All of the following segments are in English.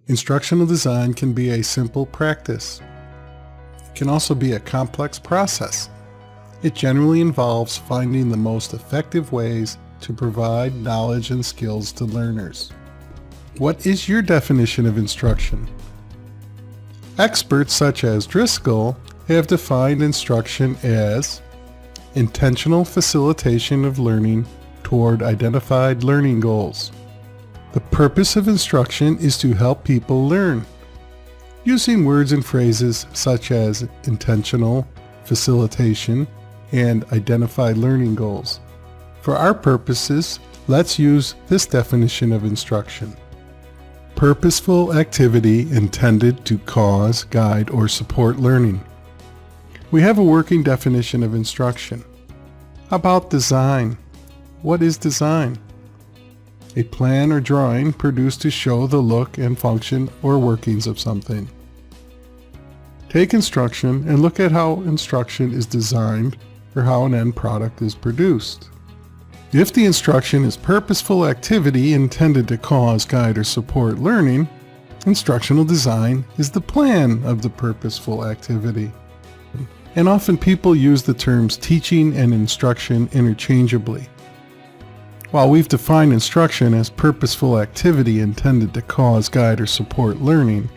Instructional design can be a simple practice. It can also be a complex process. It generally involves finding the most effective ways to provide knowledge and skills to learners. What is your definition of instruction? Experts such as Driscoll have defined instruction as intentional facilitation of learning toward identified learning goals. The purpose of instruction is to help people learn. Using words and phrases such as intentional, facilitation, and identified learning goals. For our purposes, let's use this definition of instruction. Purposeful activity intended to cause, guide, or support learning. We have a working definition of instruction. How about design? What is design? A plan or drawing produced to show the look and function or workings of something. Take instruction and look at how instruction is designed or how an end product is produced. If the instruction is purposeful activity intended to cause, guide, or support learning, instructional design is the plan of the purposeful activity. And often people use the terms teaching and instruction interchangeably. While we've defined instruction as purposeful activity intended to cause, guide, or support learning,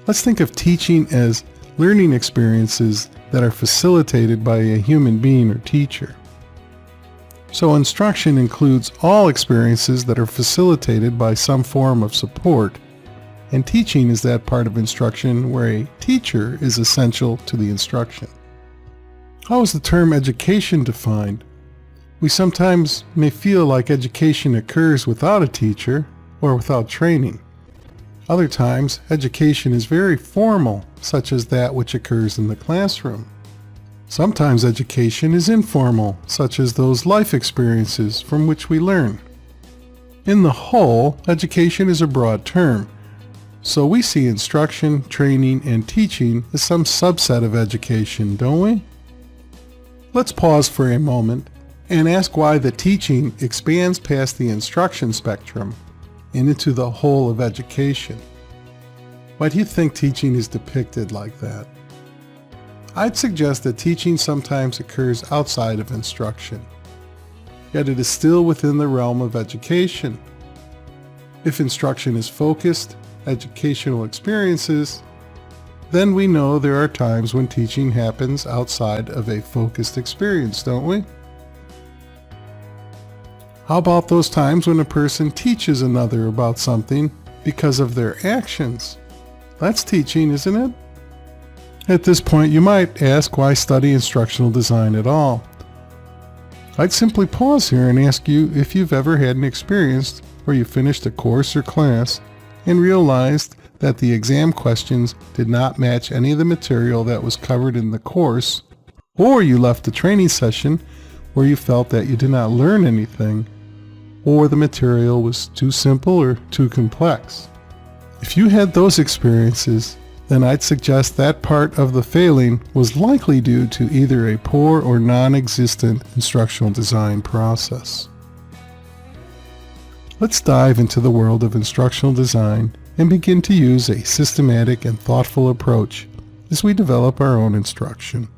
let's think of teaching as learning experiences that are facilitated by a human being or teacher. So instruction includes all experiences that are facilitated by some form of support, and teaching is that part of instruction where a teacher is essential to the instruction. How is the term education defined? We sometimes may feel like education occurs without a teacher or without training. Other times, education is very formal, such as that which occurs in the classroom. Sometimes education is informal, such as those life experiences from which we learn. In the whole, education is a broad term, so we see instruction, training, and teaching as some subset of education, don't we? Let's pause for a moment and ask why the teaching expands past the instruction spectrum and into the whole of education. Why do you think teaching is depicted like that? I'd suggest that teaching sometimes occurs outside of instruction, yet it is still within the realm of education. If instruction is focused, educational experiences, then we know there are times when teaching happens outside of a focused experience, don't we? How about those times when a person teaches another about something because of their actions? That's teaching, isn't it? At this point, you might ask, why study instructional design at all? I'd simply pause here and ask you if you've ever had an experience where you finished a course or class and realized that the exam questions did not match any of the material that was covered in the course, or you left the training session where you felt that you did not learn anything, or the material was too simple or too complex. If you had those experiences, then I'd suggest that part of the failing was likely due to either a poor or non-existent instructional design process. Let's dive into the world of instructional design and begin to use a systematic and thoughtful approach as we develop our own instruction.